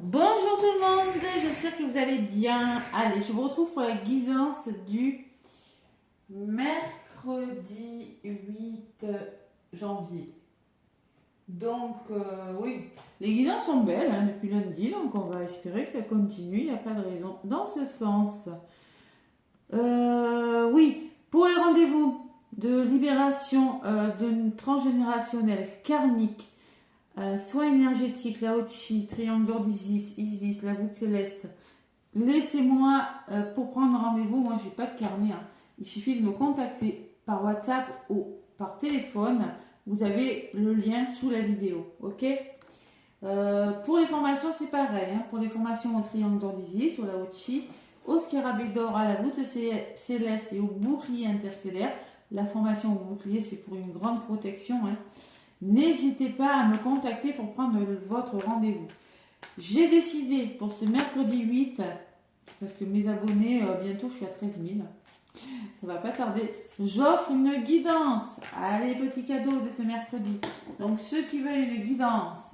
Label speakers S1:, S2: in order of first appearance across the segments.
S1: Bonjour tout le monde, j'espère que vous allez bien. Allez, je vous retrouve pour la guidance du mercredi 8 janvier. Donc, oui, les guidances sont belles depuis lundi, donc on va espérer que ça continue, il n'y a pas de raison dans ce sens. Oui, pour les rendez-vous de libération de transgénérationnel karmique, soins énergétiques, la Haute-Chi, triangle d'or d'Isis, Isis, la voûte céleste. Laissez-moi pour prendre rendez-vous. Moi, j'ai pas de carnet. Il suffit de me contacter par WhatsApp ou par téléphone. Vous avez le lien sous la vidéo. Ok. Pour les formations, c'est pareil. Pour les formations au triangle d'or d'Isis, sur la Haute-Chi, au scarabée d'or, à la voûte céleste et au bouclier interstellaire. La formation au bouclier, c'est pour une grande protection. N'hésitez pas à me contacter pour prendre votre rendez-vous. J'ai décidé pour ce mercredi 8, parce que mes abonnés, bientôt je suis à 13 000, ça va pas tarder, j'offre une guidance. Allez, petit cadeau de ce mercredi. Donc ceux qui veulent une guidance,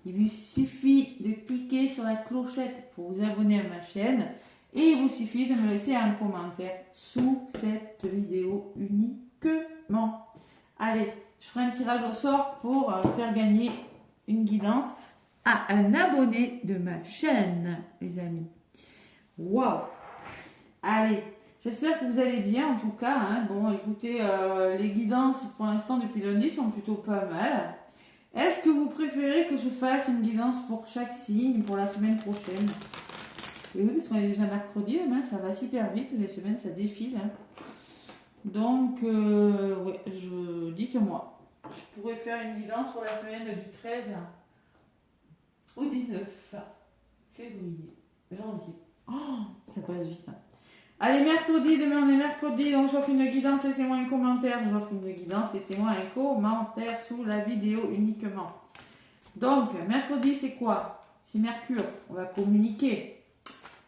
S1: il vous suffit de cliquer sur la clochette pour vous abonner à ma chaîne et il vous suffit de me laisser un commentaire sous cette vidéo uniquement. Allez, je ferai un tirage au sort pour faire gagner une guidance à un abonné de ma chaîne, les amis. Waouh! Allez, j'espère que vous allez bien en tout cas. Bon, écoutez, les guidances pour l'instant depuis lundi sont plutôt pas mal. Est-ce que vous préférez que je fasse une guidance pour chaque signe pour la semaine prochaine? Et oui, parce qu'on est déjà mercredi, demain, ça va super vite, les semaines ça défile. Donc, ouais, dites-moi. Je pourrais faire une guidance pour la semaine du 13 au 19 février, janvier. Oh, ça passe vite. Allez, mercredi, demain on est mercredi, donc j'offre une guidance, laissez-moi un commentaire. J'offre une guidance, laissez-moi un commentaire sous la vidéo uniquement. Donc, mercredi, c'est quoi? C'est Mercure, on va communiquer.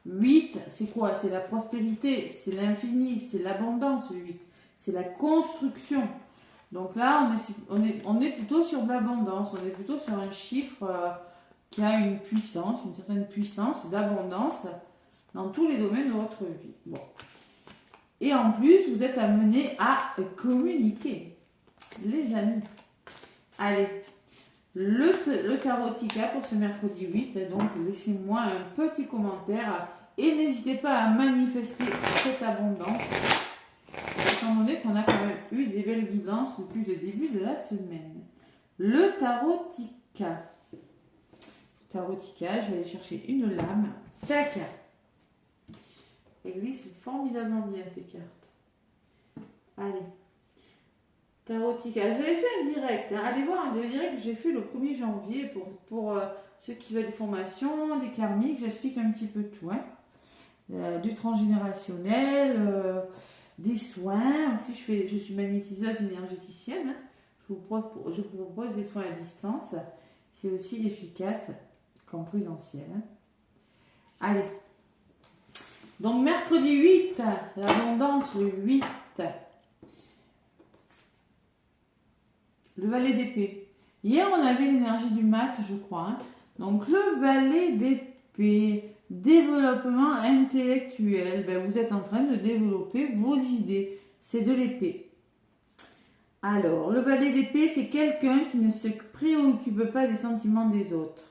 S1: 8, c'est quoi? C'est la prospérité, c'est l'infini, c'est l'abondance, le 8. C'est la construction. Donc là, on est plutôt sur de l'abondance, on est plutôt sur un chiffre qui a une puissance, une certaine puissance d'abondance dans tous les domaines de votre vie. Bon. Et en plus, vous êtes amené à communiquer, les amis. Allez, le tarotica pour ce mercredi 8, donc laissez-moi un petit commentaire et n'hésitez pas à manifester cette abondance. Étant donné qu'on a quand même eu des belles guidances depuis le début de la semaine. Le tarotica. Tarotica, je vais aller chercher une lame. Tac. Elle glisse formidablement bien ces cartes. Allez. Tarotica. Je l'avais fait en direct. Allez voir le direct que j'ai fait le 1er janvier pour ceux qui veulent des formations, des karmiques. J'explique un petit peu tout. Du transgénérationnel. Des soins, aussi je suis magnétiseuse énergéticienne, je vous propose des soins à distance, c'est aussi efficace qu'en présentiel. Allez, donc mercredi 8, l'abondance le 8, le valet d'épée. Hier on avait l'énergie du mat, je crois, donc le valet d'épée. Développement intellectuel, vous êtes en train de développer vos idées, c'est de l'épée. Alors, le valet d'épée, c'est quelqu'un qui ne se préoccupe pas des sentiments des autres.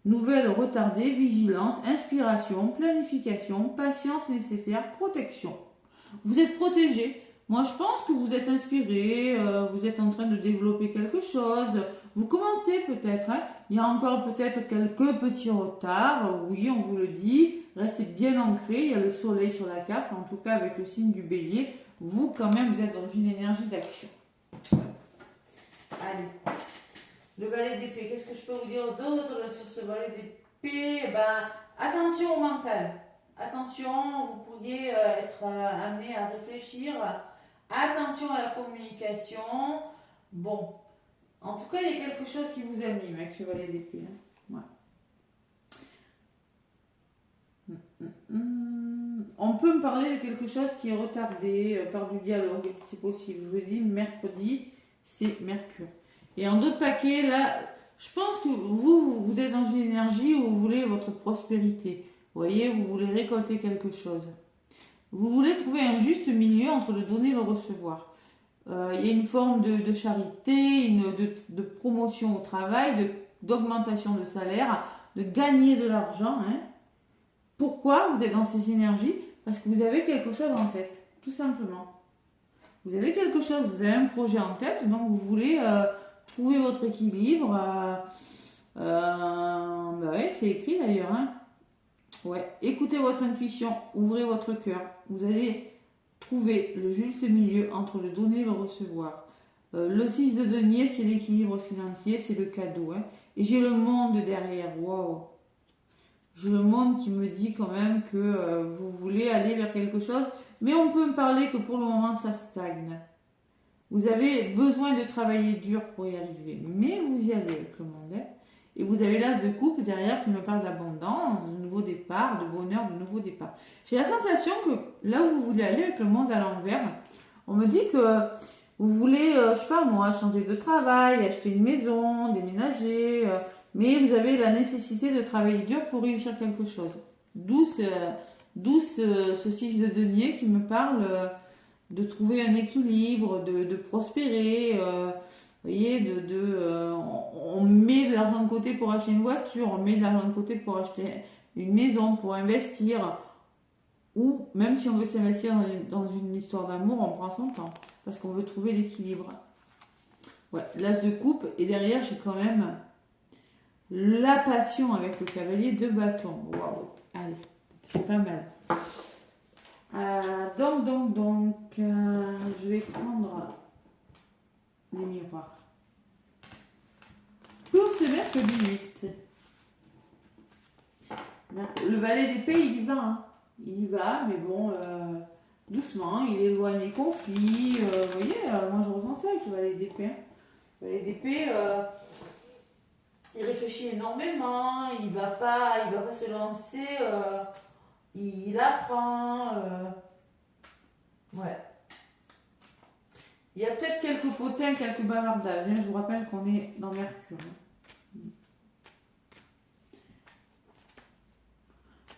S1: Nouvelle retardée, vigilance, inspiration, planification, patience nécessaire, protection. Vous êtes protégé. Moi, je pense que vous êtes inspiré, vous êtes en train de développer quelque chose. Vous commencez peut-être, il y a encore peut-être quelques petits retards, oui, on vous le dit. Restez bien ancré, il y a le soleil sur la carte, en tout cas avec le signe du bélier. Vous, quand même, vous êtes dans une énergie d'action. Allez, le valet d'épée, qu'est-ce que je peux vous dire d'autre sur ce valet d'épée? Attention au mental. Attention, vous pourriez être amené à réfléchir. Attention à la communication. Bon, en tout cas, il y a quelque chose qui vous anime avec ce valet d'épée. Ouais. On peut me parler de quelque chose qui est retardé par du dialogue, c'est possible. Je vous dis, mercredi, c'est Mercure. Et en d'autres paquets, là, Je pense que vous êtes dans une énergie où vous voulez votre prospérité. Vous voyez, vous voulez récolter quelque chose. Vous voulez trouver un juste milieu entre le donner et le recevoir. Il y a une forme de charité, de promotion au travail, d'augmentation de salaire, de gagner de l'argent. Hein. Pourquoi vous êtes dans ces énergies? Parce que vous avez quelque chose en tête, tout simplement. Vous avez quelque chose, vous avez un projet en tête, donc vous voulez trouver votre équilibre. Bah ouais, c'est écrit d'ailleurs. Hein. Ouais. Écoutez votre intuition, ouvrez votre cœur. Vous allez trouver le juste milieu entre le donner et le recevoir. Le 6 de denier, c'est l'équilibre financier, c'est le cadeau. Hein. Et j'ai le monde derrière. Waouh! J'ai le monde qui me dit quand même que vous voulez aller vers quelque chose, mais on peut me parler que pour le moment ça stagne. Vous avez besoin de travailler dur pour y arriver, mais vous y allez avec le monde. Hein. Et vous avez l'as de coupe derrière qui me parle d'abondance, de nouveau départ, de bonheur, de nouveau départ. J'ai la sensation que là où vous voulez aller avec le monde à l'envers, on me dit que vous voulez, je sais pas moi, changer de travail, acheter une maison, déménager, mais vous avez la nécessité de travailler dur pour réussir quelque chose. D'où ce 6 de denier qui me parle de trouver un équilibre, de prospérer. Vous voyez, on met de l'argent de côté pour acheter une voiture, on met de l'argent de côté pour acheter une maison, pour investir. Ou même si on veut s'investir dans une histoire d'amour, on prend son temps. Parce qu'on veut trouver l'équilibre. Ouais, l'as de coupe. Et derrière, j'ai quand même la passion avec le cavalier de bâton. Waouh. Allez, c'est pas mal. Donc, je vais prendre les miroirs. Pour ce mercredi 8. Le valet d'épée, il y va. Hein. Il y va, mais bon, doucement, il éloigne les conflits. Vous voyez, moi je ressens ça avec le valet d'épée. Hein. Le valet d'épée, il réfléchit énormément, il va pas se lancer, il apprend. Ouais. Il y a peut-être quelques potins, quelques bavardages. Hein. Je vous rappelle qu'on est dans Mercure. Hein.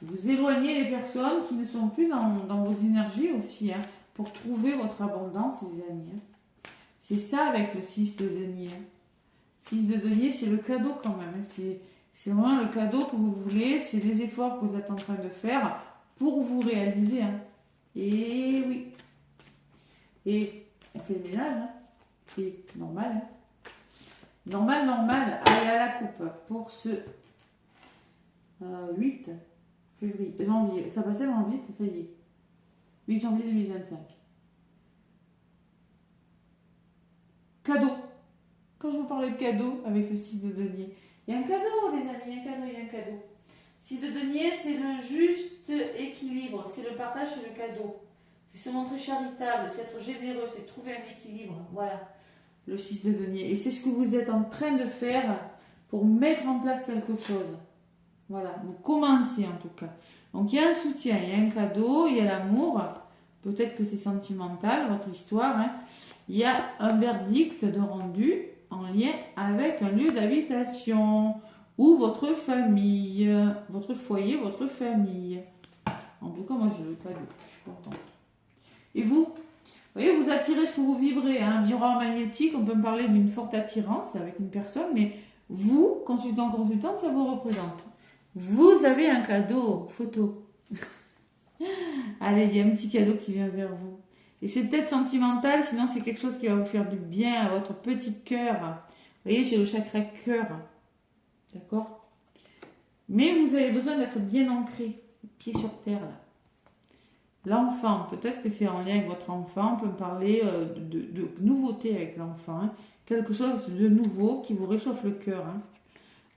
S1: Vous éloignez les personnes qui ne sont plus dans vos énergies aussi, hein, pour trouver votre abondance, les amis. Hein. C'est ça avec le 6 de denier. 6 de denier, c'est le cadeau quand même. Hein. C'est vraiment le cadeau que vous voulez, c'est les efforts que vous êtes en train de faire pour vous réaliser. Hein. Et oui. Et on fait le ménage. Hein. Et normal. Hein. Normal. Allez à la coupe pour ce 8 février, janvier. Ça passait vraiment vite, ça y est. 8 janvier 2025. Cadeau. Quand je vous parlais de cadeau avec le 6 de denier, il y a un cadeau, les amis, il y a un cadeau. 6 de denier, c'est le juste équilibre, c'est le partage, c'est le cadeau. C'est se montrer charitable, c'est être généreux, c'est trouver un équilibre. Voilà, le 6 de denier. Et c'est ce que vous êtes en train de faire pour mettre en place quelque chose. Voilà, vous commencez en tout cas. Donc il y a un soutien, il y a un cadeau, il y a l'amour. Peut-être que c'est sentimental, votre histoire. Hein. Il y a un verdict de rendu en lien avec un lieu d'habitation ou votre famille, votre foyer, votre famille. En tout cas, moi, je le cadeau. Je suis contente. Et vous voyez, vous attirez ce que vous vibrez. Hein. Miroir magnétique, on peut me parler d'une forte attirance avec une personne, mais vous, consultante, ça vous représente. Vous avez un cadeau, photo. Allez, il y a un petit cadeau qui vient vers vous. Et c'est peut-être sentimental, sinon c'est quelque chose qui va vous faire du bien à votre petit cœur. Vous voyez, j'ai le chakra cœur. D'accord? Mais vous avez besoin d'être bien ancré, pied sur terre. L'enfant, peut-être que c'est en lien avec votre enfant. On peut me parler de nouveauté avec l'enfant. Hein. Quelque chose de nouveau qui vous réchauffe le cœur. Hein.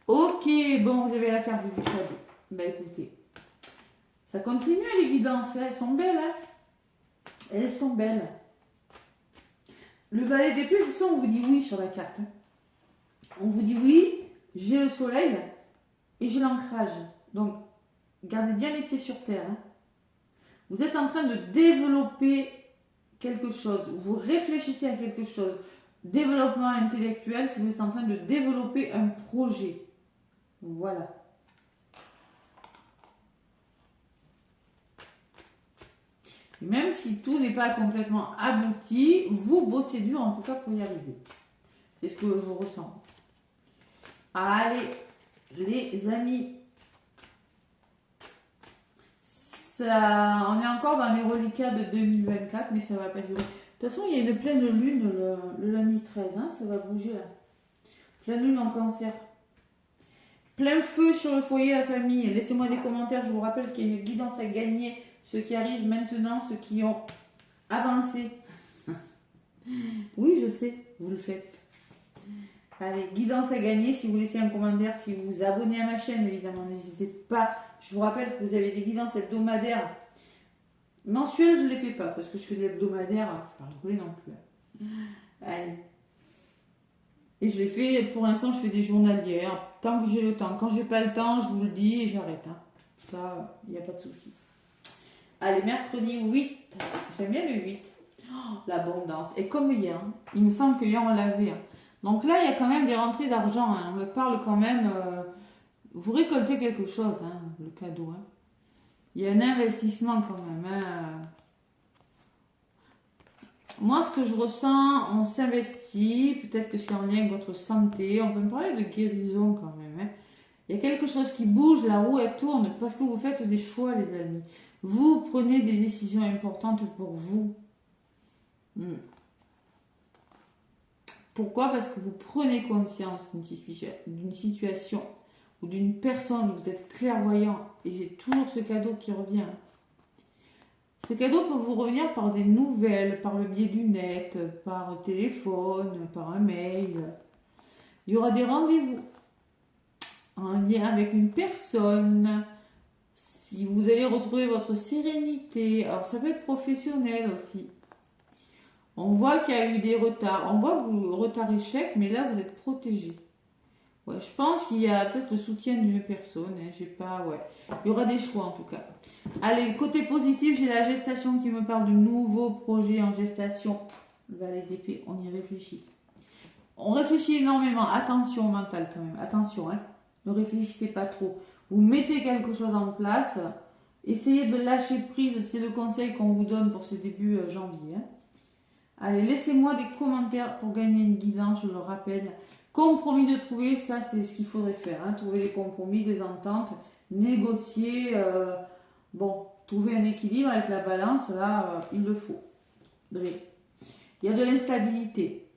S1: Ok, bon, vous avez la carte du cadeau. Ben écoutez, ça continue à l'évidence. Hein. Elles sont belles, hein. Elles sont belles. Le valet d'épée, de toute façon, on vous dit oui sur la carte. Hein. On vous dit oui, j'ai le soleil et j'ai l'ancrage. Donc, gardez bien les pieds sur terre. Hein. Vous êtes en train de développer quelque chose. Vous réfléchissez à quelque chose. développement intellectuel, si vous êtes en train de développer un projet. Voilà. Et même si tout n'est pas complètement abouti, vous bossez dur en tout cas pour y arriver. C'est ce que je ressens. Allez, les amis. Ça, on est encore dans les reliquats de 2024, mais ça va pas durer. De toute façon, il y a une pleine lune le lundi 13, hein, ça va bouger là. Pleine lune en cancer. Plein feu sur le foyer, la famille. Laissez-moi des commentaires, je vous rappelle qu'il y a une guidance à gagner. Ceux qui arrivent maintenant, ceux qui ont avancé. Oui, je sais, vous le faites. Allez, guidance à gagner, si vous laissez un commentaire, si vous vous abonnez à ma chaîne, évidemment, n'hésitez pas. Je vous rappelle que vous avez des guidances hebdomadaires. Mensuelles, je ne les fais pas, parce que je fais des hebdomadaires, pas rigoler non plus. Allez. Et je les fais, pour l'instant, je fais des journalières, tant que j'ai le temps. Quand j'ai pas le temps, je vous le dis et j'arrête. Hein. Ça, il n'y a pas de souci. Allez, mercredi 8. J'aime bien le 8. Oh, l'abondance. Et comme hier, il me semble que hier on l'avait. Hein. Donc là, il y a quand même des rentrées d'argent. Hein. On me parle quand même. Vous récoltez quelque chose, hein, le cadeau. Hein. Il y a un investissement quand même. Hein. Moi, ce que je ressens, on s'investit. Peut-être que c'est en lien avec votre santé. On peut me parler de guérison quand même. Hein. Il y a quelque chose qui bouge, la roue elle tourne parce que vous faites des choix, les amis. Vous prenez des décisions importantes pour vous. Pourquoi? Parce que vous prenez conscience d'une situation ou d'une personne, vous êtes clairvoyant et j'ai toujours ce cadeau qui revient. Ce cadeau peut vous revenir par des nouvelles, par le biais du net, par téléphone, par un mail. Il y aura des rendez-vous en lien avec une personne. Si vous allez retrouver votre sérénité, alors ça peut être professionnel aussi. On voit qu'il y a eu des retards. On voit que vous retard échec, mais là vous êtes protégé. Ouais, je pense qu'il y a peut-être le soutien d'une personne. Hein, j'ai pas, ouais. Il y aura des choix en tout cas. Allez, côté positif, j'ai la gestation qui me parle de nouveaux projets en gestation. Valet d'épée, on y réfléchit. On réfléchit énormément. Attention au mental quand même. Attention, hein. Ne réfléchissez pas trop. Vous mettez quelque chose en place. Essayez de lâcher prise. C'est le conseil qu'on vous donne pour ce début janvier. Hein. Allez, laissez-moi des commentaires pour gagner une guidance, je le rappelle. Compromis de trouver, ça c'est ce qu'il faudrait faire. Hein. Trouver des compromis, des ententes, négocier. Bon, trouver un équilibre avec la balance, là, il le faut. Il y a de l'instabilité.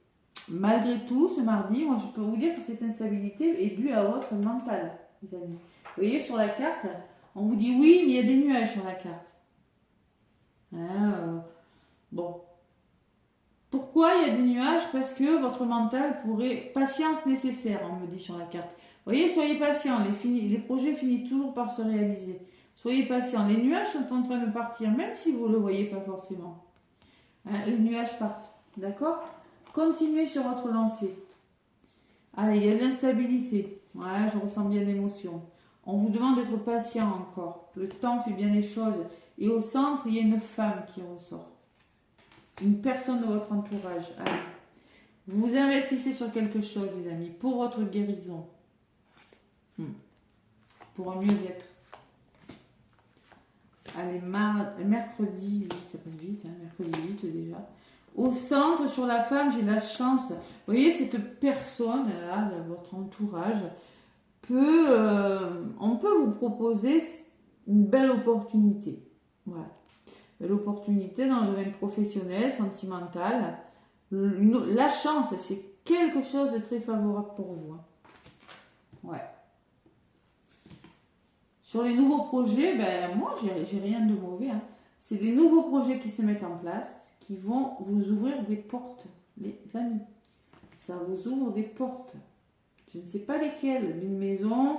S1: Malgré tout, ce mardi, moi je peux vous dire que cette instabilité est due à votre mental, les amis. Vous voyez sur la carte, on vous dit oui, mais il y a des nuages sur la carte. Hein, bon. Pourquoi il y a des nuages? Parce que votre mental pourrait... Patience nécessaire, on me dit sur la carte. Vous voyez, soyez patient, les projets finissent toujours par se réaliser. Soyez patient, les nuages sont en train de partir, même si vous ne le voyez pas forcément. Hein, les nuages partent, d'accord? Continuez sur votre lancée. Allez, il y a de l'instabilité. Ouais, je ressens bien l'émotion. On vous demande d'être patient encore. Le temps fait bien les choses. Et au centre, il y a une femme qui ressort. Une personne de votre entourage. Allez. Vous investissez sur quelque chose, les amis, pour votre guérison. Pour un mieux-être. Allez, mercredi, ça passe vite, hein, mercredi 8 déjà. Au centre, sur la femme, j'ai la chance. Vous voyez, cette personne-là, de votre entourage, on peut vous proposer une belle opportunité. Voilà. L'opportunité dans le domaine professionnel, sentimental. La chance, c'est quelque chose de très favorable pour vous. Hein. Ouais. Sur les nouveaux projets, ben moi, j'ai rien de mauvais. Hein. C'est des nouveaux projets qui se mettent en place, qui vont vous ouvrir des portes, les amis. Ça vous ouvre des portes. Je ne sais pas lesquelles, d'une maison,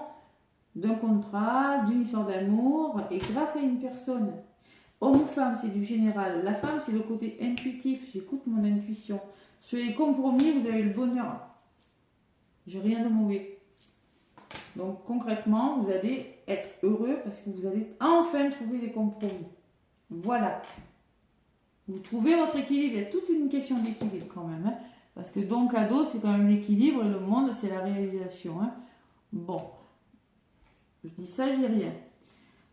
S1: d'un contrat, d'une histoire d'amour, et grâce à une personne. Homme ou femme, c'est du général. La femme, c'est le côté intuitif. J'écoute mon intuition. Sur les compromis, vous avez le bonheur. J'ai rien de mauvais. Donc concrètement, vous allez être heureux parce que vous allez enfin trouver des compromis. Voilà. Vous trouvez votre équilibre. Il y a toute une question d'équilibre quand même. Hein. Parce que don cadeau, c'est quand même l'équilibre et le monde, c'est la réalisation. Hein. Bon, je dis ça, j'ai rien.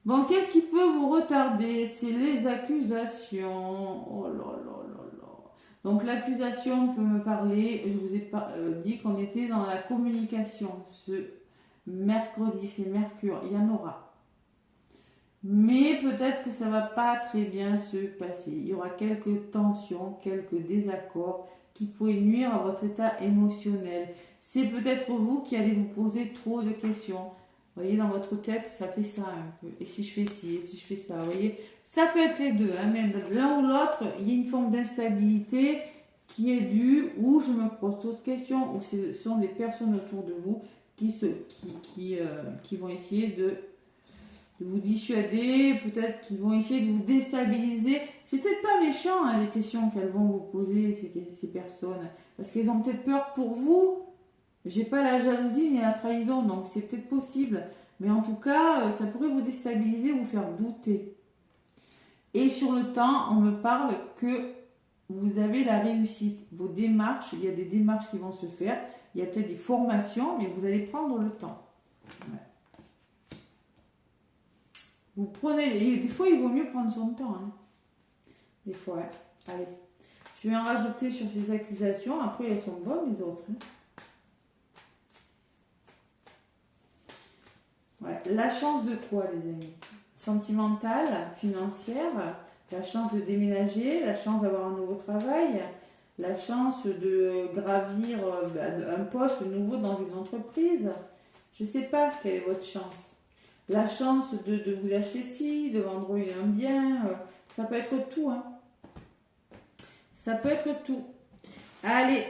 S1: Bon, qu'est-ce qui peut vous retarder? C'est les accusations. Oh là là là là. Donc l'accusation peut me parler, je vous ai dit qu'on était dans la communication. Ce mercredi, c'est Mercure, il y en aura. Mais peut-être que ça ne va pas très bien se passer. Il y aura quelques tensions, quelques désaccords qui pourraient nuire à votre état émotionnel. C'est peut-être vous qui allez vous poser trop de questions. Vous voyez, dans votre tête, ça fait ça un peu. Et si je fais ci, et si je fais ça, vous voyez, ça peut être les deux. Hein, mais l'un ou l'autre, il y a une forme d'instabilité qui est due, ou je me pose trop de questions, ou ce sont des personnes autour de vous qui vont essayer de vous dissuader, peut-être qu'ils vont essayer de vous déstabiliser. C'est peut-être pas méchant, hein, les questions qu'elles vont vous poser, ces personnes, parce qu'elles ont peut-être peur pour vous. J'ai pas la jalousie ni la trahison, donc c'est peut-être possible. Mais en tout cas, ça pourrait vous déstabiliser, vous faire douter. Et sur le temps, on me parle que vous avez la réussite. Vos démarches, il y a des démarches qui vont se faire. Il y a peut-être des formations, mais vous allez prendre le temps. Ouais. Vous prenez, des fois il vaut mieux prendre son temps. Hein. Des fois, hein. Allez. Je vais en rajouter sur ces accusations. Après, elles sont bonnes, les autres. Hein. Ouais. La chance de quoi, les amis? Sentimentale, financière, la chance de déménager, la chance d'avoir un nouveau travail, la chance de gravir un poste nouveau dans une entreprise. Je ne sais pas quelle est votre chance. La chance de vous acheter ci, de vendre un bien, ça peut être tout. Hein. Ça peut être tout. Allez,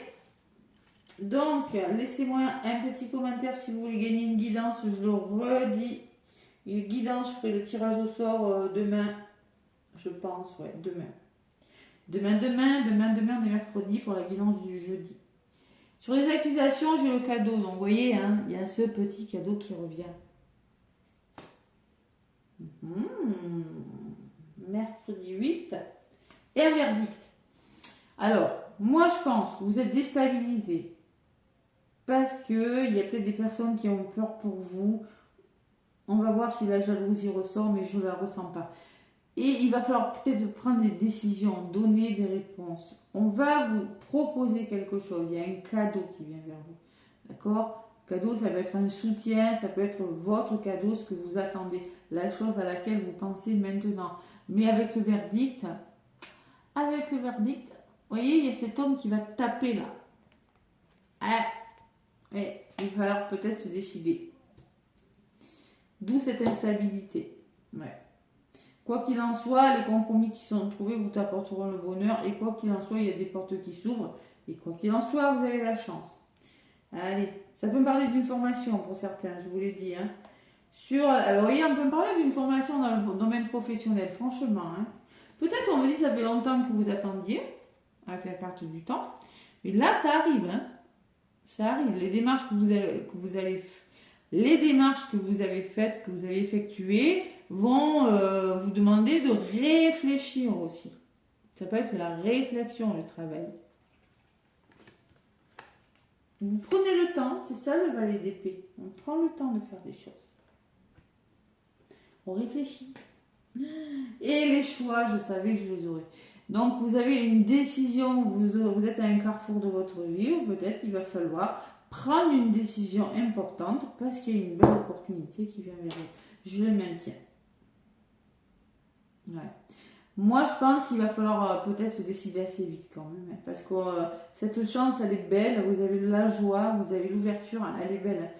S1: donc, laissez-moi un petit commentaire si vous voulez gagner une guidance, je le redis. Une guidance, je ferai le tirage au sort demain, je pense, ouais, demain. Demain, on est mercredi pour la guidance du jeudi. Sur les accusations, j'ai le cadeau, donc vous voyez, hein, il y a ce petit cadeau qui revient. Mercredi 8 et un verdict. Alors, moi je pense que vous êtes déstabilisé parce qu'il y a peut-être des personnes qui ont peur pour vous. On va voir si la jalousie ressort, mais je ne la ressens pas. Et il va falloir peut-être prendre des décisions, donner des réponses. On va vous proposer quelque chose. Il y a un cadeau qui vient vers vous. D'accord ? Cadeau, ça peut être un soutien, ça peut être votre cadeau, ce que vous attendez, la chose à laquelle vous pensez maintenant. Mais avec le verdict, vous voyez, il y a cet homme qui va taper là. Et il va falloir peut-être se décider. D'où cette instabilité. Ouais. Quoi qu'il en soit, les compromis qui sont trouvés vous apporteront le bonheur. Et quoi qu'il en soit, il y a des portes qui s'ouvrent. Et quoi qu'il en soit, vous avez la chance. Allez, ça peut me parler d'une formation pour certains, je vous l'ai dit. Hein. Alors, vous voyez, on peut me parler d'une formation dans le domaine professionnel, franchement. Hein. Peut-être on me dit que ça fait longtemps que vous attendiez, avec la carte du temps. Mais là, ça arrive. Hein. Ça arrive. Les démarches que vous avez faites, que vous avez effectuées, vont vous demander de réfléchir aussi. Ça peut être la réflexion, le travail. Vous prenez le temps, c'est ça le valet d'épée. On prend le temps de faire des choses. On réfléchit. Et les choix, je savais que je les aurais. Donc vous avez une décision, vous êtes à un carrefour de votre vie, ou peut-être il va falloir prendre une décision importante parce qu'il y a une belle opportunité qui vient vers vous. Je le maintiens. Ouais. Moi, je pense qu'il va falloir peut-être se décider assez vite quand même. Hein, parce que cette chance, elle est belle. Vous avez la joie, vous avez l'ouverture, elle est belle.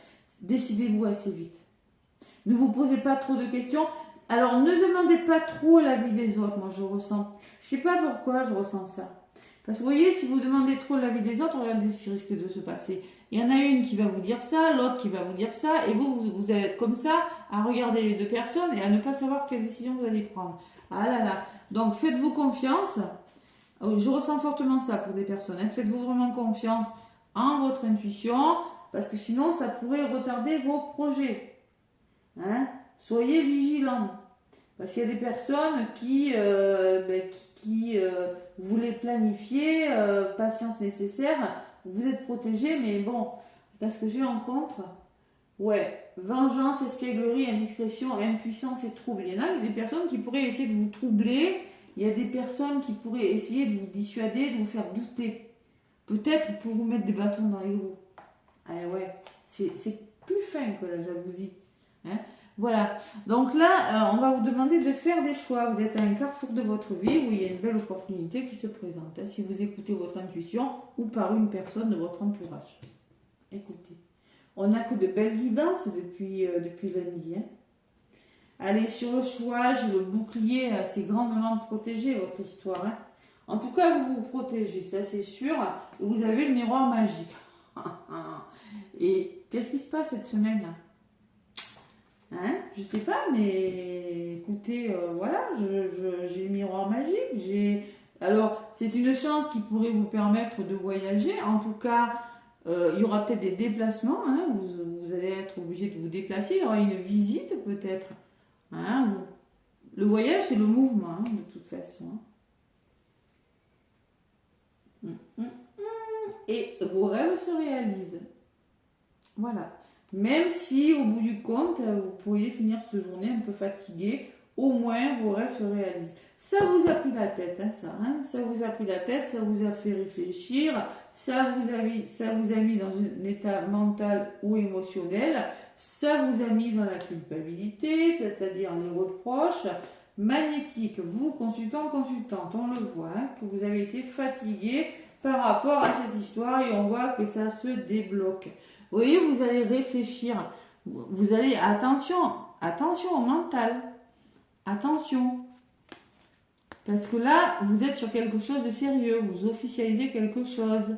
S1: Décidez-vous assez vite. Ne vous posez pas trop de questions. Alors, ne demandez pas trop l'avis des autres. Moi, je ressens. Je ne sais pas pourquoi je ressens ça. Parce que vous voyez, si vous demandez trop l'avis des autres, regardez ce qui risque de se passer. Il y en a une qui va vous dire ça, l'autre qui va vous dire ça, et vous allez être comme ça, à regarder les deux personnes et à ne pas savoir quelle décision vous allez prendre. Ah là là. Donc, faites-vous confiance. Je ressens fortement ça pour des personnes. Hein. Faites-vous vraiment confiance en votre intuition, parce que sinon, ça pourrait retarder vos projets. Hein. Soyez vigilants. Parce qu'il y a des personnes qui voulaient planifier, patience nécessaire, vous êtes protégé, mais bon, qu'est-ce que j'ai en contre? Ouais, vengeance, espièglerie, indiscrétion, impuissance et trouble. Il y en a des personnes qui pourraient essayer de vous troubler, il y a des personnes qui pourraient essayer de vous dissuader, de vous faire douter. Peut-être pour vous mettre des bâtons dans les roues. Ah ouais, c'est plus fin que la jalousie. Hein. Voilà, donc là, on va vous demander de faire des choix. Vous êtes à un carrefour de votre vie où il y a une belle opportunité qui se présente. Hein, si vous écoutez votre intuition ou par une personne de votre entourage. Écoutez. On n'a que de belles guidances depuis lundi. Hein. Allez, sur le choix, le bouclier, c'est grandement protégé votre histoire. Hein. En tout cas, vous vous protégez, ça c'est sûr. Vous avez le miroir magique. Et qu'est-ce qui se passe cette semaine-là? Hein? Je sais pas, mais écoutez, voilà, j'ai le miroir magique. Alors, c'est une chance qui pourrait vous permettre de voyager. En tout cas, il y aura peut-être des déplacements, hein, vous allez être obligé de vous déplacer, il y aura une visite peut-être. Hein, le voyage, c'est le mouvement, hein, de toute façon. Et vos rêves se réalisent. Voilà. Même si, au bout du compte, vous pourriez finir cette journée un peu fatigué, au moins vos rêves se réalisent. Ça vous a pris la tête, hein, ça. Hein, ça vous a pris la tête, ça vous a fait réfléchir, ça vous a mis dans un état mental ou émotionnel, ça vous a mis dans la culpabilité, c'est-à-dire les reproches. Magnétique, vous, consultante, on le voit, hein, que vous avez été fatigué par rapport à cette histoire et on voit que ça se débloque. Vous voyez, vous allez réfléchir, vous allez, attention au mental, attention. Parce que là, vous êtes sur quelque chose de sérieux, vous officialisez quelque chose,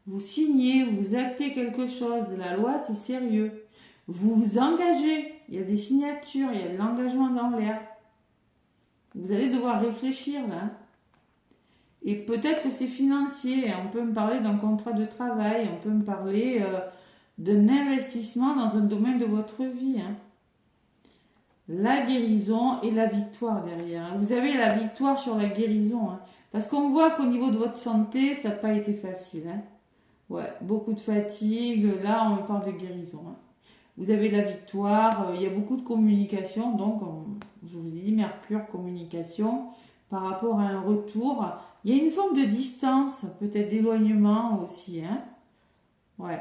S1: vous signez, vous actez quelque chose. La loi, c'est sérieux. Vous vous engagez, il y a des signatures, il y a de l'engagement dans l'air. Vous allez devoir réfléchir là. Et peut-être que c'est financier, on peut me parler d'un contrat de travail, on peut me parler d'un investissement dans un domaine de votre vie. Hein. La guérison et la victoire derrière. Vous avez la victoire sur la guérison. Hein. Parce qu'on voit qu'au niveau de votre santé, ça n'a pas été facile. Hein. Ouais, beaucoup de fatigue. Là, on parle de guérison. Hein. Vous avez la victoire. Il y a beaucoup de communication. Donc, je vous ai dit Mercure, communication. Par rapport à un retour. Il y a une forme de distance. Peut-être d'éloignement aussi. Hein. Ouais.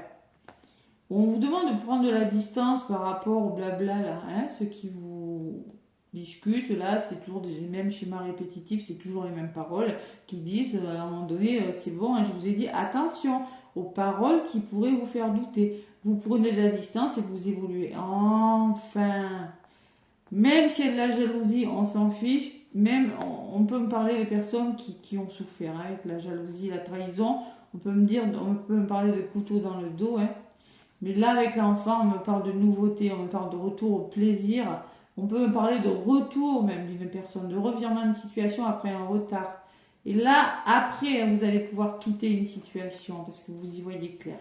S1: On vous demande de prendre de la distance par rapport au blabla là, hein, ceux qui vous discutent là, c'est toujours les mêmes schémas répétitifs, c'est toujours les mêmes paroles qui disent à un moment donné, c'est bon, hein, je vous ai dit attention aux paroles qui pourraient vous faire douter. Vous prenez de la distance et vous évoluez. Enfin, même s'il y a de la jalousie, on s'en fiche. Même, on peut me parler des personnes qui ont souffert hein, avec la jalousie, la trahison. On peut me parler de couteau dans le dos, hein. Mais là, avec l'enfant, on me parle de nouveauté, on me parle de retour au plaisir. On peut me parler de retour même d'une personne, de revirement de situation après un retard. Et là, après, vous allez pouvoir quitter une situation parce que vous y voyez clair.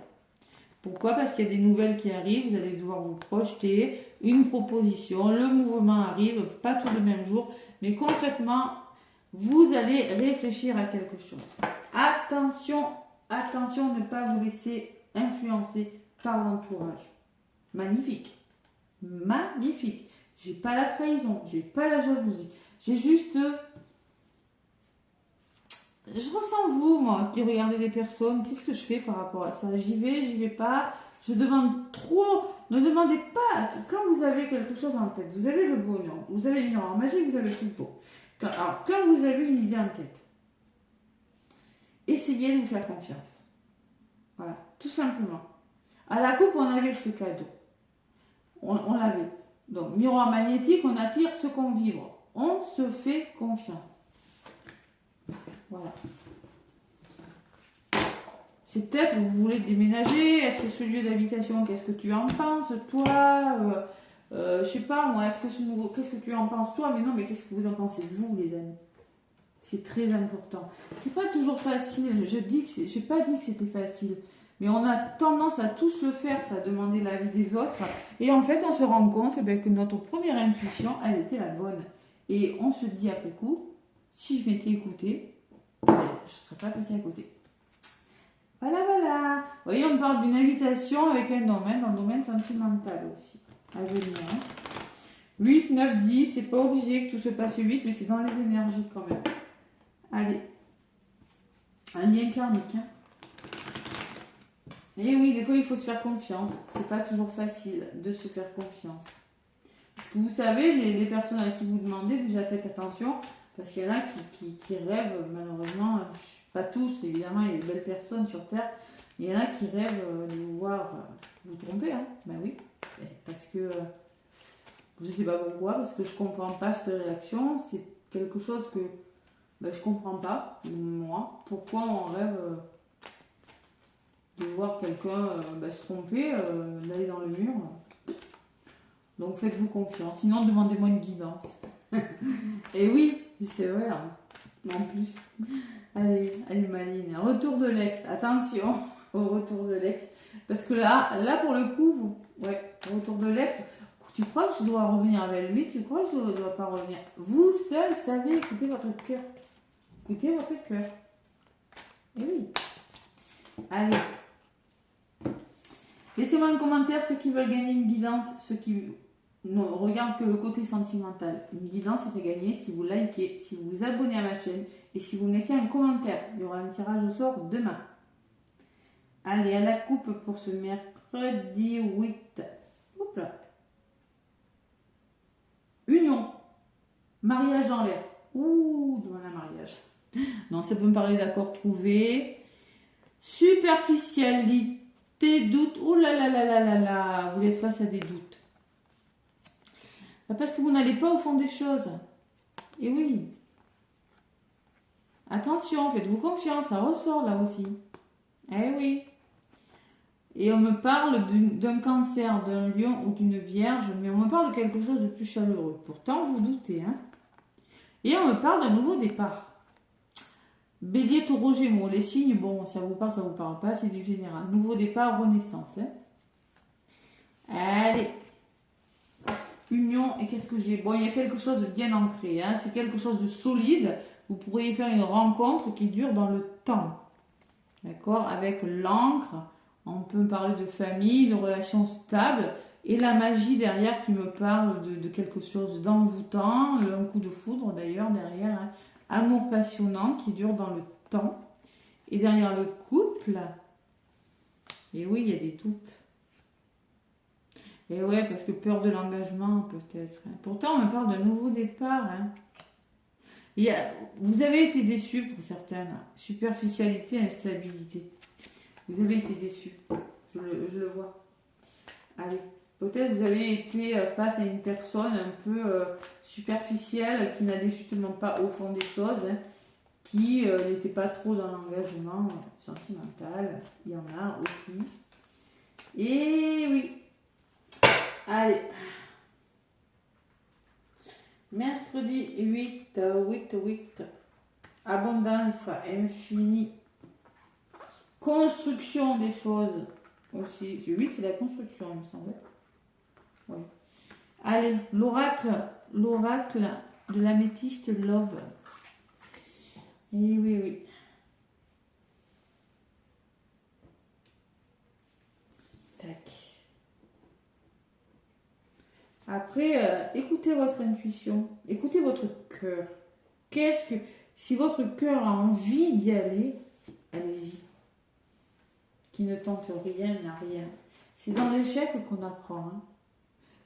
S1: Pourquoi? Parce qu'il y a des nouvelles qui arrivent, vous allez devoir vous projeter, une proposition, le mouvement arrive, pas tout le même jour, mais concrètement, vous allez réfléchir à quelque chose. Attention, attention, ne pas vous laisser influencer par l'entourage. Magnifique. Magnifique. J'ai pas la trahison, j'ai pas la jalousie. J'ai juste... Je ressens vous, moi, qui regardez des personnes. Qu'est-ce que je fais par rapport à ça? J'y vais pas. Je demande trop. Ne demandez pas. Quand vous avez quelque chose en tête, vous avez le bonheur, vous avez le miroir magique, vous avez tout beau. Alors, quand vous avez une idée en tête, essayez de vous faire confiance. Voilà, tout simplement. À la coupe, on avait ce cadeau. On l'avait. Donc, miroir magnétique, on attire ce qu'on vibre. On se fait confiance. Voilà. C'est peut-être, vous voulez déménager. Est-ce que ce lieu d'habitation, qu'est-ce que tu en penses, toi je sais pas, moi, est-ce que ce nouveau, qu'est-ce que tu en penses, toi? Mais non, mais qu'est-ce que vous en pensez, vous, les amis? C'est très important. C'est pas toujours facile. J'ai pas dit que c'était facile. Mais on a tendance à tous le faire, ça, demander l'avis des autres. Et en fait, on se rend compte que notre première intuition, elle était la bonne. Et on se dit après coup, si je m'étais écoutée, je ne serais pas passée à côté. Voilà, voilà. Vous voyez, on parle d'une invitation avec un domaine, dans le domaine sentimental aussi. À venir. 8, 9, 10, c'est pas obligé que tout se passe 8, mais c'est dans les énergies quand même. Allez. Un lien karmique. Hein. Et oui, des fois, il faut se faire confiance. C'est pas toujours facile de se faire confiance. Parce que vous savez, les personnes à qui vous demandez, déjà faites attention, parce qu'il y en a qui rêvent, malheureusement, pas tous, évidemment, il y a des belles personnes sur Terre, il y en a qui rêvent de vous voir vous tromper, hein. Ben oui, parce que, je sais pas pourquoi, parce que je comprends pas cette réaction, c'est quelque chose que je comprends pas, moi, pourquoi on rêve de voir quelqu'un se tromper, d'aller dans le mur. Donc faites-vous confiance. Sinon, demandez-moi une guidance. Et oui, c'est vrai. Hein. En plus. Allez, Maline. Retour de l'ex. Attention au retour de l'ex. Parce que là pour le coup, retour de l'ex. Tu crois que je dois revenir avec lui? Tu crois que je ne dois pas revenir? Vous seul savez, écoutez votre cœur. Écoutez votre cœur. Et oui. Allez. Laissez-moi un commentaire ceux qui veulent gagner une guidance, ceux qui regardent que le côté sentimental. Une guidance est à gagner si vous likez, si vous vous abonnez à ma chaîne et si vous me laissez un commentaire. Il y aura un tirage au sort demain. Allez, à la coupe pour ce mercredi 8. Hop là. Union. Mariage dans l'air. Ouh, devant un mariage. Non, ça peut me parler d'accord trouvé. Superficialité. Doutes, oh là là là là là là, vous êtes face à des doutes. Parce que vous n'allez pas au fond des choses. Et oui. Attention, faites-vous confiance, ça ressort là aussi. Eh oui. Et on me parle d'un cancer, d'un lion ou d'une vierge, mais on me parle de quelque chose de plus chaleureux. Pourtant, vous doutez, hein. Et on me parle d'un nouveau départ. Bélier, taureau, gémeaux, les signes, bon, ça vous parle pas, c'est du général. Nouveau départ, renaissance. Hein. Allez. Union, et qu'est-ce que j'ai? Bon, il y a quelque chose de bien ancré, hein. C'est quelque chose de solide. Vous pourriez faire une rencontre qui dure dans le temps. D'accord? Avec l'encre, on peut parler de famille, de relations stables, et la magie derrière qui me parle de quelque chose d'envoûtant, un coup de foudre d'ailleurs derrière, hein. Amour passionnant qui dure dans le temps. Et derrière le couple, et oui, il y a des doutes. Et ouais, parce que peur de l'engagement peut-être. Hein. Pourtant, on me parle d'un nouveau départ. Hein. Vous avez été déçus pour certaines. Superficialité, instabilité. Vous avez été déçus. Je le vois. Allez. Peut-être vous avez été face à une personne un peu superficielle qui n'allait justement pas au fond des choses, hein, qui n'était pas trop dans l'engagement sentimental. Il y en a aussi. Et oui. Allez. Mercredi 8. Abondance infinie. Construction des choses aussi. 8, c'est la construction, il me semble. Ouais. Allez, l'oracle de l'améthyste love. Et oui. Tac. Après, écoutez votre intuition, écoutez votre cœur. Si votre cœur a envie d'y aller, allez-y. Qui ne tente rien n'a rien. C'est dans l'échec qu'on apprend. Hein.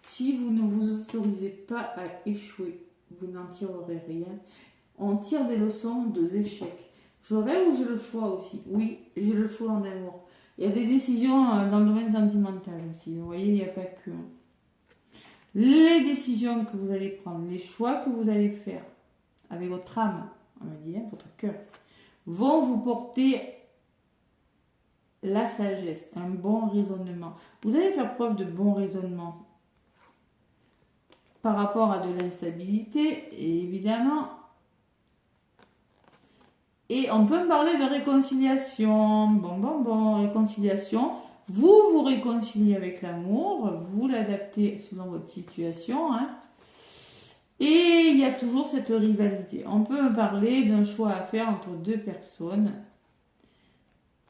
S1: Si vous ne vous autorisez pas à échouer, vous n'en tirerez rien. On tire des leçons de l'échec. Je rêve ou j'ai le choix aussi? Oui, j'ai le choix en amour. Il y a des décisions dans le domaine sentimental aussi. Vous voyez, il n'y a pas que. Les décisions que vous allez prendre, les choix que vous allez faire avec votre âme, on me dit, hein, votre cœur, vont vous porter la sagesse, un bon raisonnement. Vous allez faire preuve de bon raisonnement par rapport à de l'instabilité, évidemment. Et on peut me parler de réconciliation. Bon, réconciliation. Vous réconciliez avec l'amour, vous l'adaptez selon votre situation. Hein. Et il il y a toujours cette rivalité. On peut me parler d'un choix à faire entre deux personnes.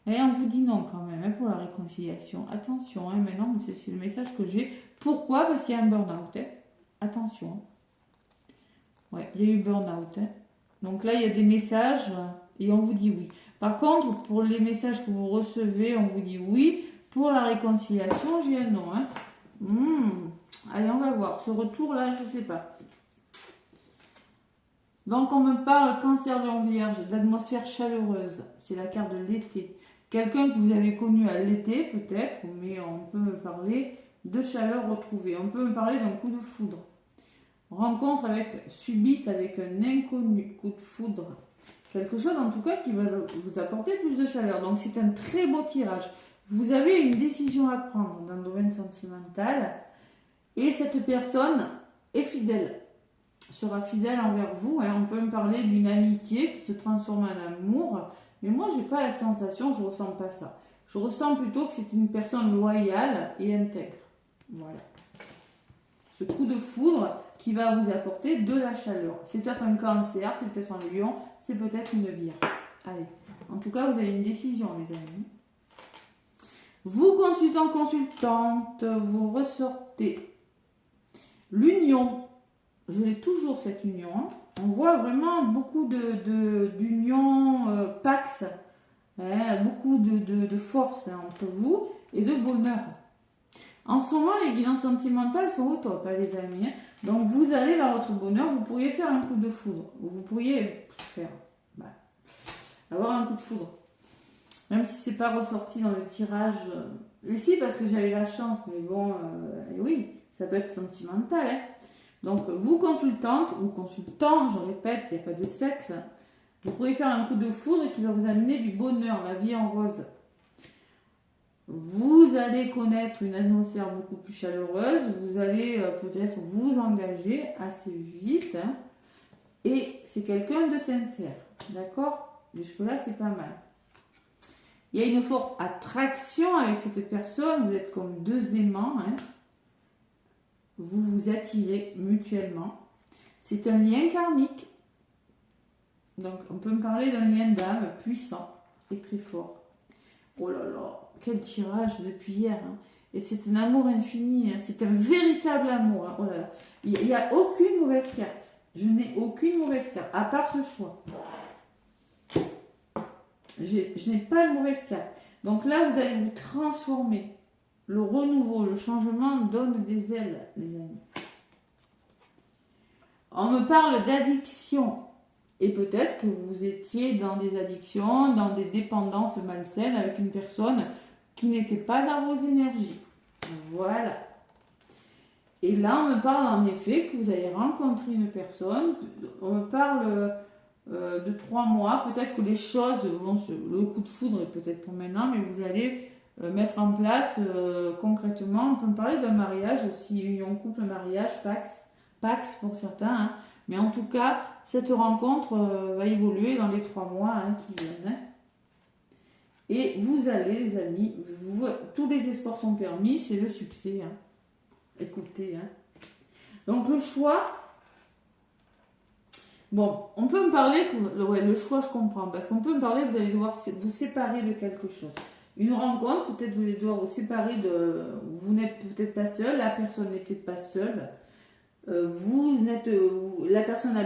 S1: Et on vous dit non quand même hein, pour la réconciliation. Attention, hein, maintenant, c'est le message que j'ai. Pourquoi? Parce qu'il y a un burn-out. Hein. Attention. Ouais, il y a eu burn-out. Hein. Donc là, il y a des messages et on vous dit oui. Par contre, pour les messages que vous recevez, on vous dit oui. Pour la réconciliation, j'ai un non. Hein. Allez, on va voir. Ce retour-là, je ne sais pas. Donc, on me parle cancer lion vierge, d'atmosphère chaleureuse. C'est la carte de l'été. Quelqu'un que vous avez connu à l'été, peut-être, mais on peut me parler de chaleur retrouvée. On peut me parler d'un coup de foudre. Rencontre subite avec un inconnu, coup de foudre. Quelque chose, en tout cas, qui va vous apporter plus de chaleur. Donc, c'est un très beau tirage. Vous avez une décision à prendre dans le domaine sentimental. Et cette personne est fidèle. Sera fidèle envers vous. Hein. On peut me parler d'une amitié qui se transforme en amour. Mais moi, je n'ai pas la sensation, je ne ressens pas ça. Je ressens plutôt que c'est une personne loyale et intègre. Voilà. Ce coup de foudre qui va vous apporter de la chaleur. C'est peut-être un cancer, c'est peut-être un lion, c'est peut-être une vierge. Allez. En tout cas, vous avez une décision, les amis. Vous, consultant, consultante, vous ressortez l'union. Je l'ai toujours, cette union. Hein. On voit vraiment beaucoup d'union Pax, hein, beaucoup de force hein, entre vous et de bonheur. En ce moment, les guidances sentimentales sont au top, hein, les amis. Hein. Donc, vous allez vers votre bonheur, vous pourriez faire un coup de foudre. Vous pourriez avoir un coup de foudre. Même si c'est pas ressorti dans le tirage. Ici, parce que j'avais la chance, mais bon, oui, ça peut être sentimental. Hein. Donc, vous consultante ou consultant, je répète, il n'y a pas de sexe, vous pouvez faire un coup de foudre qui va vous amener du bonheur, la vie en rose. Vous allez connaître une atmosphère beaucoup plus chaleureuse, vous allez peut-être vous engager assez vite, hein, et c'est quelqu'un de sincère, d'accord? Jusque-là, c'est pas mal. Il y a une forte attraction avec cette personne, vous êtes comme deux aimants, hein. Vous vous attirez mutuellement. C'est un lien karmique. Donc, on peut me parler d'un lien d'âme puissant et très fort. Oh là là, quel tirage depuis hier. Hein. Et c'est un amour infini. Hein. C'est un véritable amour. Hein. Oh là là. Il n'y a aucune mauvaise carte. Je n'ai aucune mauvaise carte, à part ce choix. Je n'ai pas de mauvaise carte. Donc là, vous allez vous transformer. Le renouveau, le changement donne des ailes, les amis. On me parle d'addiction. Et peut-être que vous étiez dans des addictions, dans des dépendances malsaines avec une personne qui n'était pas dans vos énergies. Voilà. Et là, on me parle en effet que vous allez rencontrer une personne. On me parle de 3 mois. Peut-être que les choses vont le coup de foudre est peut-être pour maintenant, mais vous allez mettre en place concrètement. On peut me parler d'un mariage aussi, union couple, mariage, Pax pour certains. Hein. Mais en tout cas, cette rencontre va évoluer dans les 3 mois hein, qui viennent. Hein. Et vous allez, les amis, tous les espoirs sont permis, c'est le succès. Hein. Écoutez. Hein. Donc le choix, bon, on peut me parler, ouais, le choix je comprends, parce qu'on peut me parler, vous allez devoir vous séparer de quelque chose. Une rencontre, peut-être vous allez devoir vous séparer vous n'êtes peut-être pas seul, la personne n'est peut-être pas seule. La personne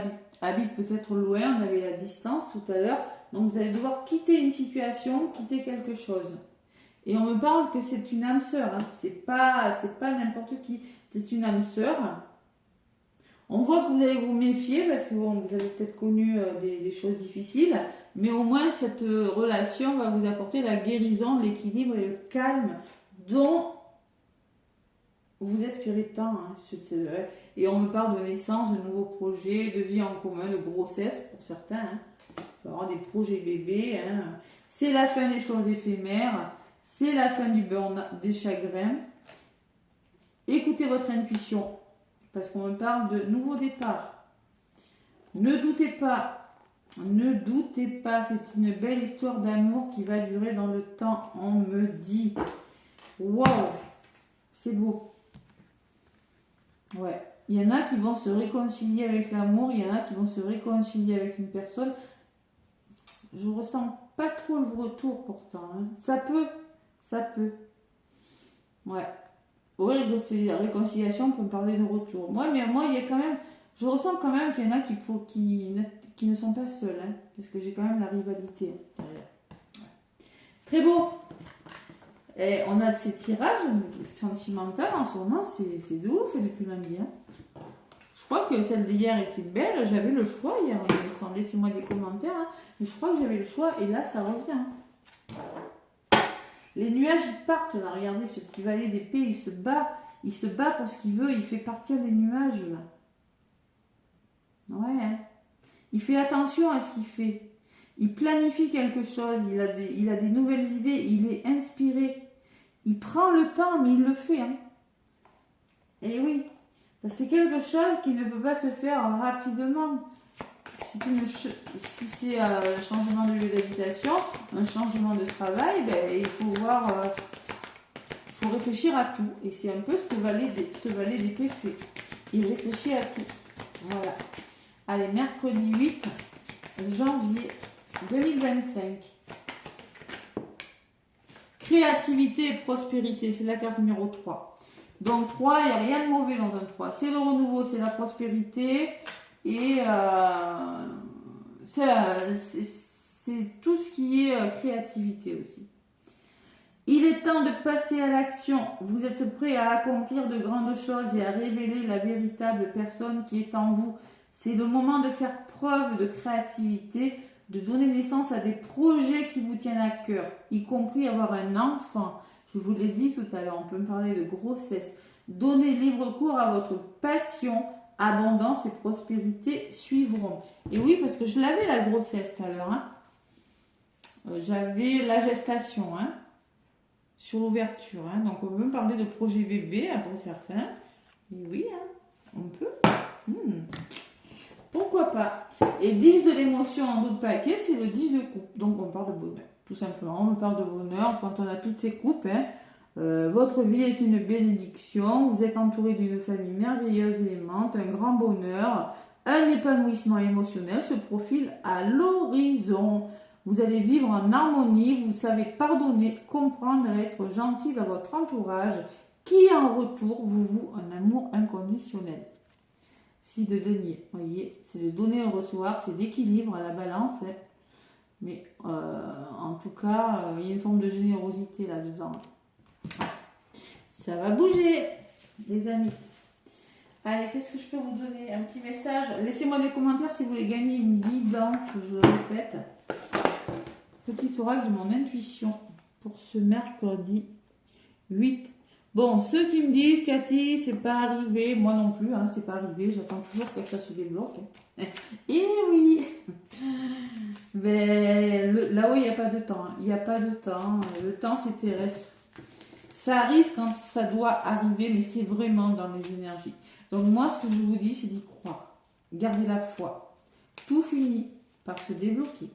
S1: habite peut-être loin, on avait la distance tout à l'heure, donc vous allez devoir quitter une situation, quitter quelque chose. Et on me parle que c'est une âme sœur, hein. C'est pas n'importe qui, c'est une âme sœur. On voit que vous allez vous méfier parce que bon, vous avez peut-être connu des choses difficiles, mais au moins cette relation va vous apporter la guérison, l'équilibre et le calme dont vous aspirez tant. Hein, et on me parle de naissance, de nouveaux projets, de vie en commun, de grossesse pour certains. Hein. Il peut y avoir des projets bébés. Hein. C'est la fin des choses éphémères. C'est la fin du burn, des chagrins. Écoutez votre intuition. Parce qu'on me parle de nouveau départ. Ne doutez pas. Ne doutez pas. C'est une belle histoire d'amour qui va durer dans le temps. On me dit. Waouh. C'est beau. Ouais. Il y en a qui vont se réconcilier avec l'amour, il y en a qui vont se réconcilier avec une personne. Je ressens pas trop le retour pourtant. Hein. Ça peut. Ouais. Oui, la réconciliation, on peut me parler de retour. Moi, il y a quand même. Je ressens quand même qu'il y en a qui ne sont pas seuls. Hein, parce que j'ai quand même la rivalité derrière. Ouais. Très beau. Et on a de ces tirages sentimentaux en ce moment, c'est de ouf depuis lundi. Hein. Je crois que celle d'hier était belle. J'avais le choix hier. Laissez-moi des commentaires. Hein, mais je crois que j'avais le choix. Et là, ça revient. Hein. Les nuages, ils partent là. Regardez, ce petit valet d'épée, il se bat. Il se bat pour ce qu'il veut. Il fait partir les nuages là. Ouais. Hein. Il fait attention à ce qu'il fait. Il planifie quelque chose. Il a des nouvelles idées. Il est inspiré. Il prend le temps, mais il le fait. Hein. Et oui. C'est quelque chose qui ne peut pas se faire rapidement. Si c'est un changement de lieu d'habitation, un changement de travail, ben, il faut voir, il faut réfléchir à tout. Et c'est un peu ce valet d'épée fait. Il réfléchit à tout. Voilà. Allez, mercredi 8 janvier 2025. Créativité et prospérité, c'est la carte numéro 3. Donc 3, il n'y a rien de mauvais dans un 3. C'est le renouveau, c'est la prospérité. Et c'est tout ce qui est créativité aussi. Il est temps de passer à l'action. Vous êtes prêt à accomplir de grandes choses et à révéler la véritable personne qui est en vous. C'est le moment de faire preuve de créativité, de donner naissance à des projets qui vous tiennent à cœur, y compris avoir un enfant. Je vous l'ai dit tout à l'heure, on peut me parler de grossesse. Donnez libre cours à votre passion. Abondance et prospérité suivront. Et oui, parce que je l'avais la grossesse tout à l'heure. Hein. J'avais la gestation hein, sur l'ouverture. Hein. Donc on peut me parler de projet bébé pour certains. Et oui, hein, on peut. Pourquoi pas. Et 10 de l'émotion en d'autres paquets, c'est le 10 de coupe. Donc on parle de bonheur. Tout simplement, on parle de bonheur quand on a toutes ces coupes. Hein. Votre vie est une bénédiction, vous êtes entouré d'une famille merveilleuse et aimante, un grand bonheur, un épanouissement émotionnel se profile à l'horizon. Vous allez vivre en harmonie, vous savez pardonner, comprendre et être gentil dans votre entourage, qui en retour vous voue un amour inconditionnel. 6 de denier, vous voyez, c'est de donner et recevoir, c'est d'équilibre à la balance, hein. Mais en tout cas, il y a une forme de générosité là-dedans. Ça va bouger, les amis. Allez, qu'est-ce que je peux vous donner? Un petit message. Laissez-moi des commentaires si vous voulez gagner une guidance, je le répète. Petit oracle de mon intuition pour ce mercredi 8. Bon, ceux qui me disent, Cathy, c'est pas arrivé, moi non plus, hein, c'est pas arrivé, j'attends toujours que ça se débloque. Hein. Et oui, mais là-haut, il n'y a pas de temps. Il n'y a pas de temps. Le temps, c'est terrestre. Ça arrive quand ça doit arriver, mais c'est vraiment dans les énergies. Donc moi, ce que je vous dis, c'est d'y croire. Gardez la foi. Tout finit par se débloquer.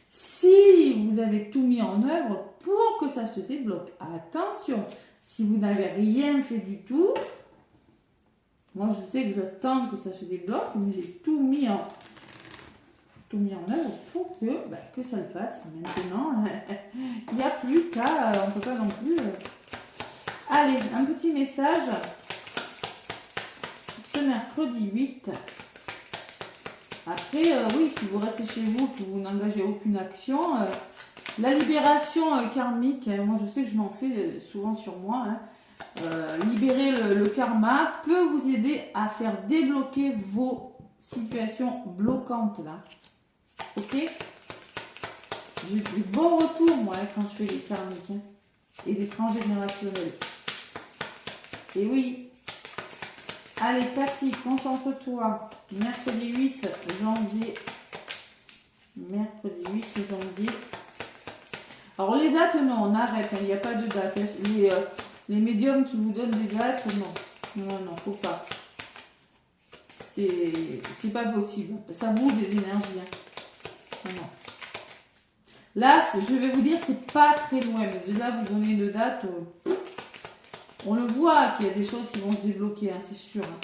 S1: Si vous avez tout mis en œuvre pour que ça se débloque, attention, si vous n'avez rien fait du tout, moi je sais que j'attends que ça se débloque, mais j'ai tout mis en œuvre pour que ça le fasse. Maintenant, il n'y a plus qu'à, on ne peut pas non plus. Allez, un petit message ce mercredi 8. Après, oui, si vous restez chez vous, que vous n'engagez aucune action, la libération karmique, moi je sais que je m'en fais souvent sur moi, hein, libérer le karma peut vous aider à faire débloquer vos situations bloquantes là. Ok? J'ai des bons retours moi hein, quand je fais les karmiques hein, et les transgénérationnels. Et oui. Allez, Cathy, concentre-toi. Mercredi 8 janvier. Mercredi 8 janvier. Alors, les dates, non, on arrête. Il n'y a pas de date. Les médiums qui vous donnent des dates, non. Non, faut pas. C'est pas possible. Ça bouge les énergies. Hein. Non. Là, je vais vous dire, c'est pas très loin. Mais de là, vous donnez une date... on le voit qu'il y a des choses qui vont se débloquer, hein, c'est sûr. Hein.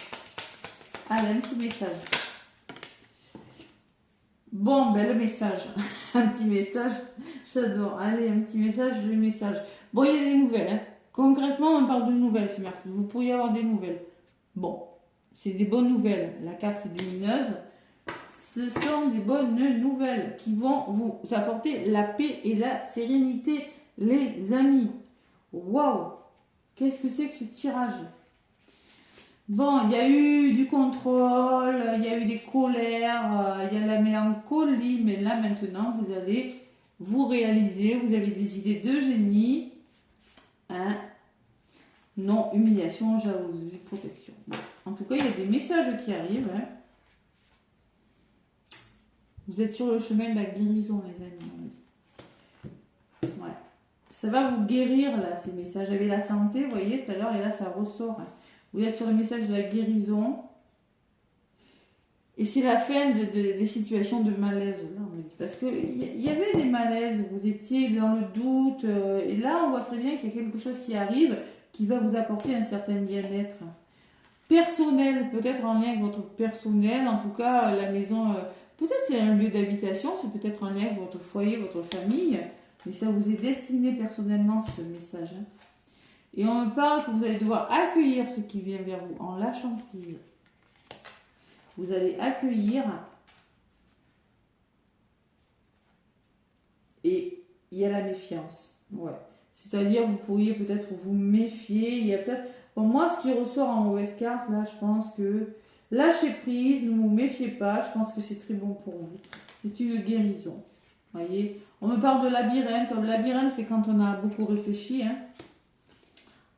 S1: Allez, un petit message. Bon, ben le message. Un petit message. J'adore. Allez, un petit message, le message. Bon, il y a des nouvelles. Hein. Concrètement, on parle de nouvelles ce mercredi. Vous pourriez avoir des nouvelles. Bon, c'est des bonnes nouvelles. La carte est lumineuse. Ce sont des bonnes nouvelles qui vont vous apporter la paix et la sérénité, les amis. Waouh! Qu'est-ce que c'est que ce tirage? Bon, il y a eu du contrôle, il y a eu des colères, il y a la mélancolie, mais là maintenant, vous allez vous réaliser, vous avez des idées de génie. Hein? Non, humiliation, jalousie, protection. Bon. En tout cas, il y a des messages qui arrivent. Hein? Vous êtes sur le chemin de la guérison, les amis. Ouais. Ça va vous guérir, là, ces messages. J'avais la santé, vous voyez, tout à l'heure, et là, ça ressort. Hein. Vous êtes sur le message de la guérison. Et c'est la fin des situations de malaise, là, on me dit. Parce qu'il y avait des malaises, vous étiez dans le doute. Et là, on voit très bien qu'il y a quelque chose qui arrive qui va vous apporter un certain bien-être. Personnel, peut-être en lien avec votre personnel. En tout cas, la maison, peut-être c'est un lieu d'habitation, c'est peut-être en lien avec votre foyer, votre famille. Mais ça vous est destiné personnellement, ce message. Hein. Et on me parle que vous allez devoir accueillir ce qui vient vers vous en lâchant prise. Vous allez accueillir. Et il y a la méfiance. Ouais. C'est-à-dire, vous pourriez peut-être vous méfier. Il y a peut-être. Pour moi, ce qui ressort en mauvaise carte, là, je pense que lâchez prise, ne vous méfiez pas. Je pense que c'est très bon pour vous. C'est une guérison. Voyez, on me parle de labyrinthe. Le labyrinthe, c'est quand on a beaucoup réfléchi. Hein.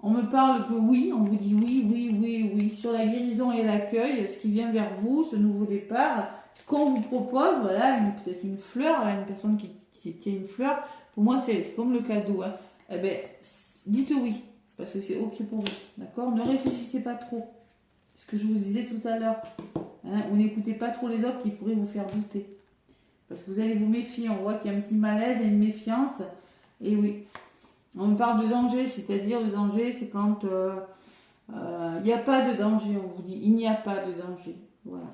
S1: On me parle que oui, on vous dit oui, oui, oui, oui. Sur la guérison et l'accueil, ce qui vient vers vous, ce nouveau départ, ce qu'on vous propose, voilà, peut-être une fleur, là, une personne qui tient une fleur. Pour moi, c'est comme le cadeau. Hein. Eh bien, dites oui, parce que c'est ok pour vous. D'accord? Ne réfléchissez pas trop. Ce que je vous disais tout à l'heure. Hein, vous n'écoutez pas trop les autres qui pourraient vous faire douter. Parce que vous allez vous méfier. On voit qu'il y a un petit malaise et une méfiance. Et oui. On me parle de danger, c'est-à-dire le danger, c'est quand il n'y a pas de danger, on vous dit, il n'y a pas de danger. Voilà.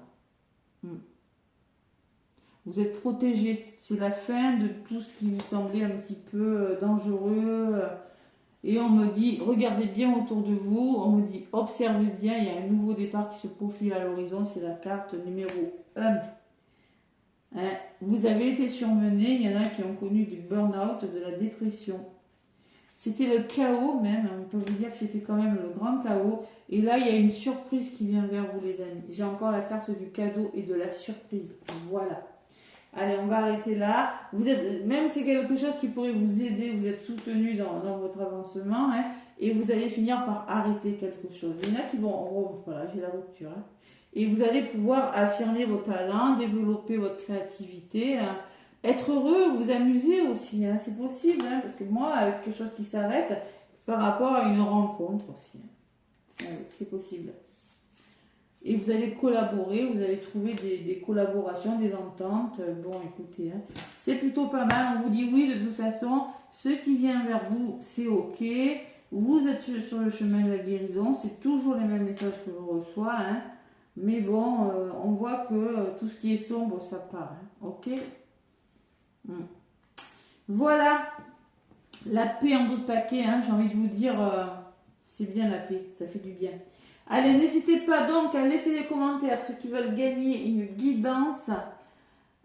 S1: Vous êtes protégé. C'est la fin de tout ce qui vous semblait un petit peu dangereux. Et on me dit, regardez bien autour de vous. On me dit, observez bien, il y a un nouveau départ qui se profile à l'horizon. C'est la carte numéro 1. Hein, vous avez été surmené. Il y en a qui ont connu du burn-out, de la dépression. C'était le chaos même, on peut vous dire que c'était quand même le grand chaos. Et là, il y a une surprise qui vient vers vous, les amis. J'ai encore la carte du cadeau et de la surprise. Voilà. Allez, on va arrêter là. Vous êtes, même c'est quelque chose qui pourrait vous aider, vous êtes soutenu dans votre avancement. Hein, et vous allez finir par arrêter quelque chose. Il y en a qui vont, oh, voilà, j'ai la rupture. Hein, et vous allez pouvoir affirmer vos talents, développer votre créativité. Hein, être heureux, vous amuser aussi, hein, c'est possible, hein, parce que moi, avec quelque chose qui s'arrête, par rapport à une rencontre aussi, hein, c'est possible. Et vous allez collaborer, vous allez trouver des collaborations, des ententes. Bon, écoutez, hein, c'est plutôt pas mal, on vous dit oui, de toute façon, ce qui vient vers vous, c'est ok, vous êtes sur le chemin de la guérison, c'est toujours les mêmes messages que je reçois, hein, mais bon, on voit que tout ce qui est sombre, ça part, hein, ok. Voilà, la paix en d'autres paquets, hein, j'ai envie de vous dire, c'est bien la paix, ça fait du bien. Allez, n'hésitez pas donc à laisser des commentaires, ceux qui veulent gagner une guidance.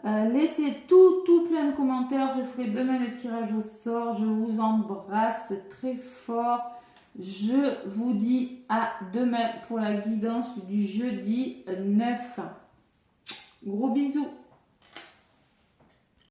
S1: Laissez tout plein de commentaires, je ferai demain le tirage au sort, je vous embrasse très fort. Je vous dis à demain pour la guidance du jeudi 9. Gros bisous.